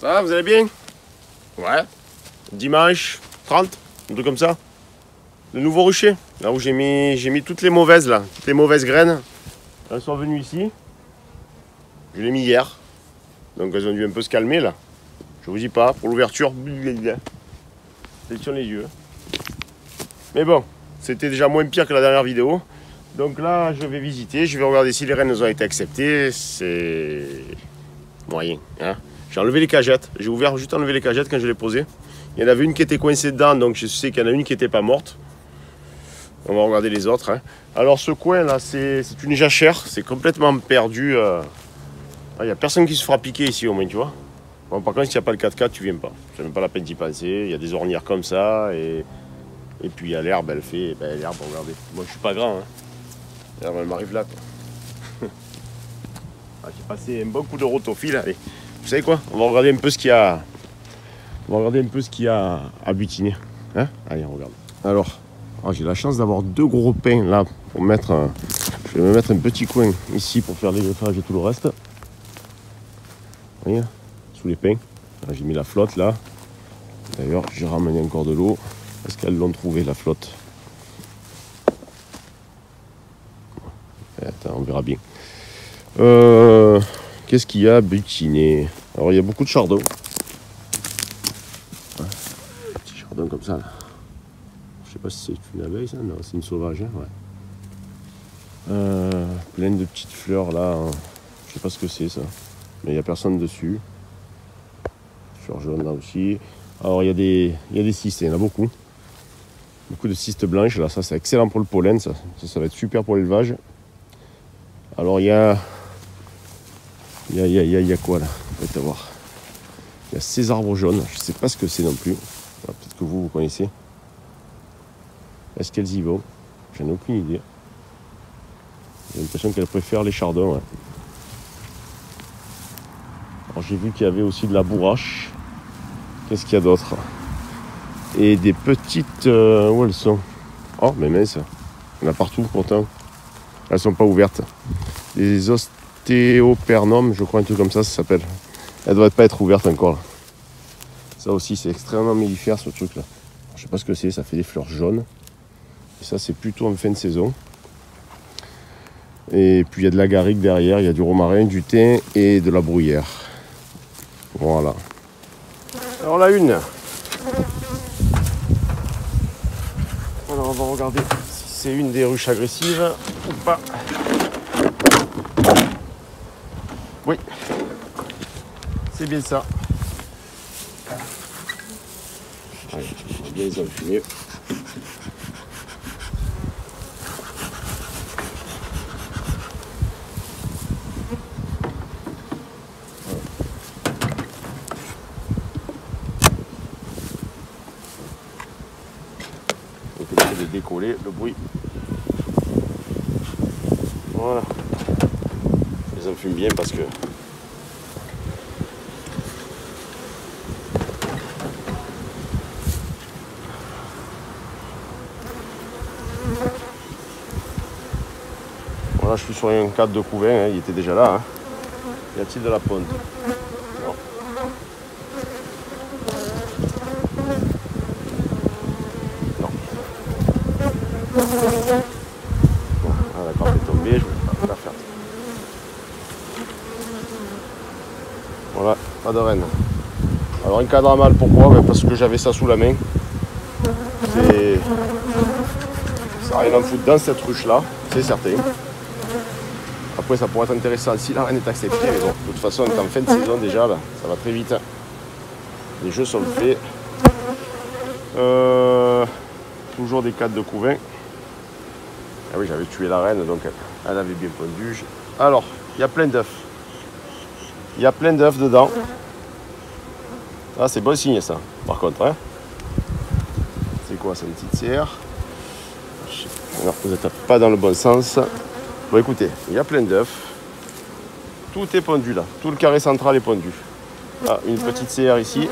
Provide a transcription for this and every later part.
Ça va, vous allez bien? Ouais. Dimanche 30, un truc comme ça. Le nouveau rucher, là où j'ai mis toutes les mauvaises là, toutes les mauvaises graines. Elles sont venues ici. Je l'ai mis hier. Donc elles ont dû un peu se calmer là. Je vous dis pas, pour l'ouverture, c'est sur les yeux. Mais bon, c'était déjà moins pire que la dernière vidéo. Donc là, je vais visiter, je vais regarder si les rennes ont été acceptées. C'est moyen, hein. J'ai enlevé les cagettes, j'ai ouvert juste enlevé les cagettes quand je les posais. Il y en avait une qui était coincée dedans, donc je sais qu'il y en a une qui n'était pas morte. On va regarder les autres, hein. Alors ce coin là, c'est une jachère, c'est complètement perdu. Il n'y a personne qui se fera piquer ici au moins, tu vois. Bon, par contre, s'il n'y a pas le 4x4, tu viens pas. C'est même pas la peine d'y penser. Il y a des ornières comme ça, et puis il y a l'herbe, elle fait. Ben, l'herbe, regardez. Moi, je suis pas grand, hein. L'herbe, elle m'arrive là, quoi. Ah, j'ai passé un bon coup de rotofil. Allez, vous savez quoi? On va regarder un peu ce qu'il y a. On va regarder un peu ce qu'il y a à butiner. Hein? Allez, on regarde. Alors, j'ai la chance d'avoir deux gros pins là pour mettre. Je vais me mettre un petit coin ici pour faire les greffages et tout le reste. Vous voyez, sous les pins. J'ai mis la flotte là. D'ailleurs, j'ai ramené encore de l'eau. Est-ce qu'elles l'ont trouvé la flotte? Attends, on verra bien. Qu'est-ce qu'il y a à butiner? Alors, il y a beaucoup de chardon. Petit chardon comme ça là. Je sais pas si c'est une abeille ça, non, c'est une sauvage, hein, ouais. Plein de petites fleurs là, hein. Je sais pas ce que c'est ça, mais il n'y a personne dessus. Fleurs jaunes là aussi. Alors il y a des cystes, il y en a beaucoup. Beaucoup de cystes blanches là, ça c'est excellent pour le pollen, ça va être super pour l'élevage. Alors il y a quoi là? On va voir. Il y a ces arbres jaunes, je sais pas ce que c'est non plus. Peut-être que vous connaissez. Est-ce qu'elles y vont? J'en ai aucune idée. J'ai l'impression qu'elles préfèrent les chardons. Ouais. Alors j'ai vu qu'il y avait aussi de la bourrache. Qu'est-ce qu'il y a d'autre? Et des petites... où elles sont? Oh, mais mince. Il y en a partout pourtant. Elles sont pas ouvertes. Des ostéopernum, je crois, un truc comme ça s'appelle. Elles doivent pas être ouvertes encore. Là. Ça aussi, c'est extrêmement mellifère ce truc là. Je sais pas ce que c'est, ça fait des fleurs jaunes. Et ça, c'est plutôt en fin de saison. Et puis, il y a de l'agaric derrière, il y a du romarin, du thym et de la bruyère. Voilà. Alors, la une. Alors, on va regarder si c'est une des ruches agressives ou pas. Oui. C'est bien ça. Allez, on va bien les enfumer. De décoller le bruit. Voilà. Je les enfume bien parce que voilà, je suis sur un cadre de couvain, hein, il était déjà là. Hein. Y a-t-il de la ponte? Non. Ah, la corde est tombée, je vais pas la faire. Voilà, pas de reine. Alors un cadre à mâle, pourquoi? Parce que j'avais ça sous la main. Ça n'a rien à foutre dans cette ruche là, c'est certain. Après ça pourrait être intéressant si la reine est acceptée, mais bon, de toute façon on est en fin de saison déjà, là, ça va très vite. Les jeux sont faits. Toujours des cadres de couvain. Ah oui, j'avais tué la reine, donc elle avait bien pondu. Alors, il y a plein d'œufs. Il y a plein d'œufs dedans. Ah, c'est bon signe ça, par contre. Hein. C'est quoi, c'est une petite serre? Alors, vous n'êtes pas dans le bon sens. Bon, écoutez, il y a plein d'œufs. Tout est pondu là. Tout le carré central est pondu. Ah, une petite serre ici.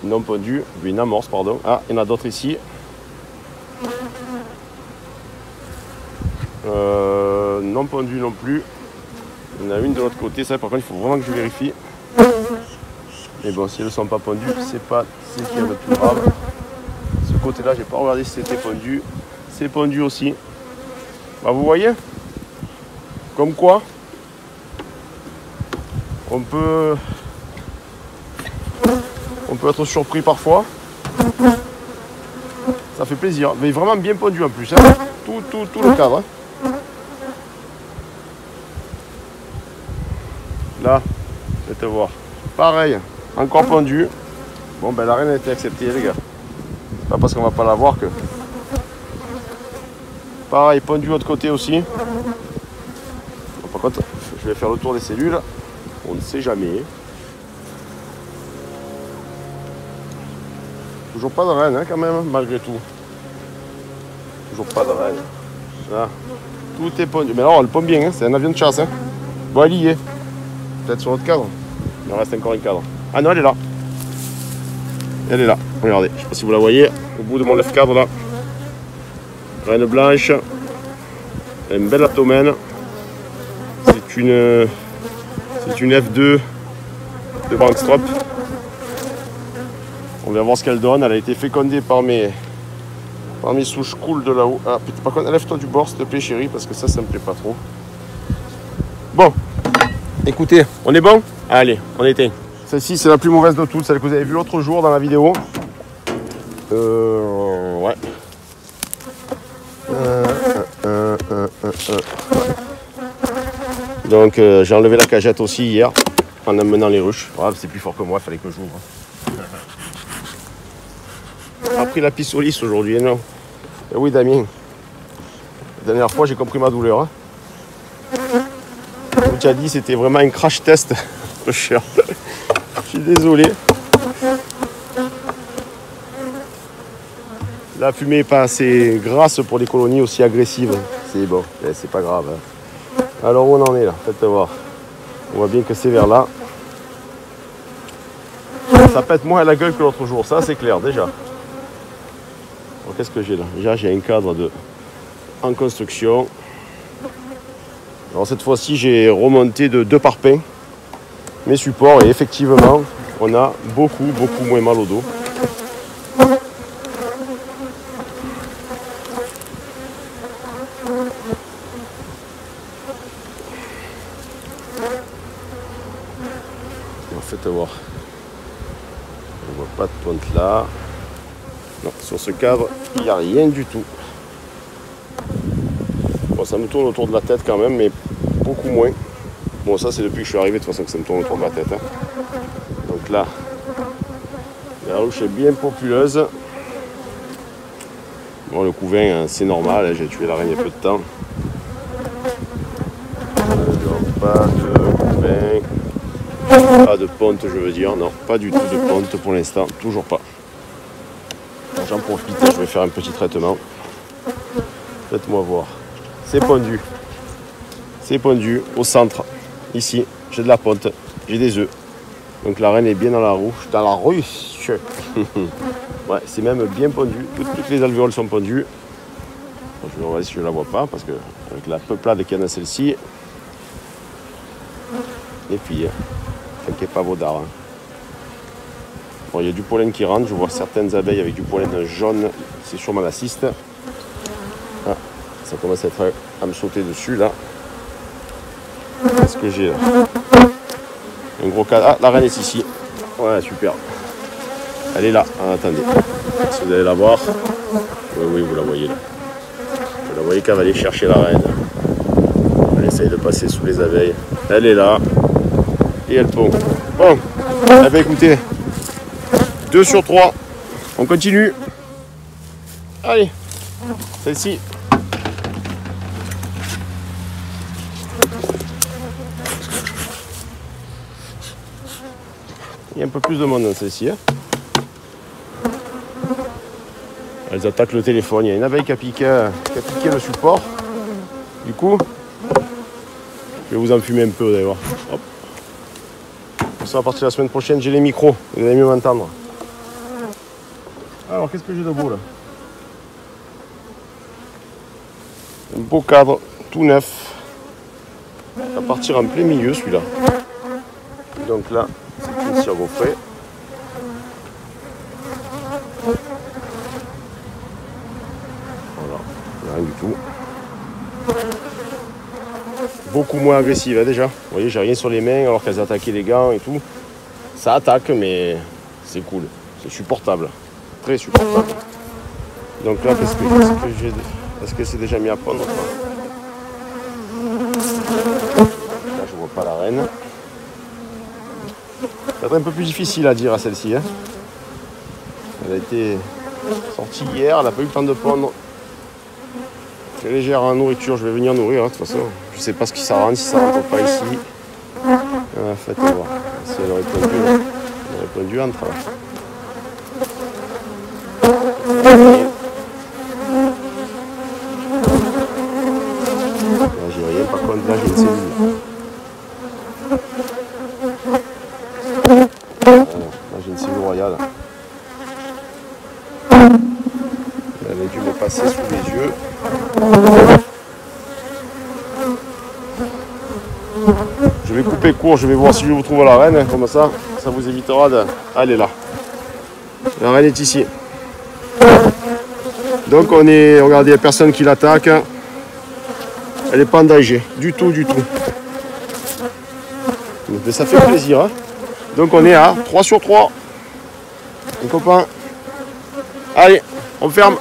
Non pondu, une amorce, pardon. Ah, il y en a d'autres ici. Non pondu non plus. Il y en a une de l'autre côté, ça par contre il faut vraiment que je vérifie. Mais bon, si elles ne sont pas pondues, c'est pas ce qu'il y a de plus grave. Ce côté-là, j'ai pas regardé si c'était pondu. C'est pondu aussi. Bah, vous voyez, comme quoi on peut être surpris parfois. Ça fait plaisir, mais vraiment bien pondu en plus, hein. Tout le cadre, hein. Là, je vais te voir. Pareil, encore pondu. Bon, ben la reine a été acceptée, les gars. C'est pas parce qu'on va pas la voir que. Pareil, pondu de l'autre côté aussi. Bon, par contre, je vais faire le tour des cellules. On ne sait jamais. Toujours pas de reine, hein, quand même, malgré tout. Toujours pas de reine. Là, tout est pondu. Mais alors, elle pond bien, hein, c'est un avion de chasse. Hein. Bon, elle y est. Peut-être sur notre cadre. Il en reste encore un cadre. Ah non, elle est là. Elle est là. Regardez, je ne sais pas si vous la voyez. Au bout de mon left cadre, là. Reine blanche. Un bel abdomen. C'est une F2 de Bankstrop. On va voir ce qu'elle donne. Elle a été fécondée par mes souches cool de là-haut. Ah, par contre, lève-toi du bord, s'il te plaît, chérie, parce que ça me plaît pas trop. Bon, écoutez, on est bon? Allez, on éteint. Celle-ci, c'est la plus mauvaise de toutes, celle que vous avez vue l'autre jour dans la vidéo. Ouais. Donc, j'ai enlevé la cagette aussi hier, en amenant les ruches. Bref, c'est plus fort que moi, il fallait que j'ouvre. J'ai pris la pissolis aujourd'hui, non? Et oui, Damien. La dernière fois, j'ai compris ma douleur. Hein. Comme tu as dit, c'était vraiment un crash test. Je suis désolé. La fumée n'est pas assez grasse pour des colonies aussi agressives. C'est bon, c'est pas grave. Hein. Alors, où on en est là? Faites voir. On voit bien que c'est vers là. Ça pète moins à la gueule que l'autre jour, ça c'est clair déjà. Qu'est-ce que j'ai là? Déjà j'ai un cadre en construction. Alors cette fois-ci j'ai remonté de 2 parpaings mes supports et effectivement on a beaucoup moins mal au dos. Faites voir. On voit pas de pointe là. Non, sur ce cadre, il n'y a rien du tout. Bon, ça me tourne autour de la tête quand même, mais beaucoup moins. Bon, ça c'est depuis que je suis arrivé de toute façon que ça me tourne autour de la tête. Hein. Donc là, la ruche est bien populeuse. Bon, le couvain, c'est normal, hein, j'ai tué la reine il y a peu de temps. Donc, pas de couvain, pas de ponte, je veux dire. Non, pas du tout de ponte pour l'instant, toujours pas. J'en profite, je vais faire un petit traitement. Faites-moi voir. C'est pondu. C'est pondu au centre. Ici, j'ai de la ponte, j'ai des œufs. Donc la reine est bien dans la ruche. Dans la ruche. Ouais, c'est même bien pondu. Toutes les alvéoles sont pondues. Bon, je vais regarder si je ne la vois pas, parce que avec la peuplade qu'il y a dans celle-ci. Les filles, t'inquiète pas vos dards. Hein. Bon, il y a du pollen qui rentre, je vois certaines abeilles avec du pollen jaune, c'est sûrement la cyste. Ah, ça commence à me sauter dessus là. Qu'est-ce que j'ai là? Un gros cadre. Ah, la reine est ici. Ouais, super. Elle est là. Ah, attendez. Si vous allez la voir. Oui, vous la voyez là. Vous la voyez qu'elle va aller chercher la reine. Elle essaye de passer sous les abeilles. Elle est là. Et elle pond. Bon, eh bien écoutez. 2 sur 3, on continue. Allez, celle-ci. Il y a un peu plus de monde dans celle-ci. Hein. Elles attaquent le téléphone. Il y a une abeille qui a piqué le support. Du coup, je vais vous en fumer un peu, vous allez voir. Hop. Ça, à partir de la semaine prochaine, j'ai les micros. Vous allez mieux m'entendre. Alors, qu'est-ce que j'ai de beau là? Un beau cadre, tout neuf. Il va partir en plein milieu celui-là. Donc là, c'est une cire gaufrée. Rien du tout. Beaucoup moins agressive hein, déjà. Vous voyez, j'ai rien sur les mains alors qu'elles attaquaient les gants et tout. Ça attaque, mais c'est cool. C'est supportable. Très supportable. Donc là, qu'est-ce que j'ai... Est-ce que c'est déjà mis à pondre? Là, je vois pas la reine. Ça va être un peu plus difficile à dire à celle-ci. Hein. Elle a été sortie hier, elle n'a pas eu le temps de pondre. Elle est légère en nourriture, je vais venir nourrir hein, de toute façon. Je sais pas ce qui s'arrange, si ça rentre pas ici. Faites voir. Si elle aurait pondu entre là. Là j'ai rien, par contre là j'ai une cellule. Là j'ai une cellule royale. Elle avait dû me passer sous les yeux. Je vais couper court, je vais voir si je vous trouve la reine, comme ça vous évitera de... Ah, elle est là. La reine est ici. Donc on est, regardez, il n'y a personne qui l'attaque. Elle n'est pas en danger, du tout, du tout. Mais ça fait plaisir. Hein. Donc on est à 3 sur 3. Les copains. Allez, on ferme.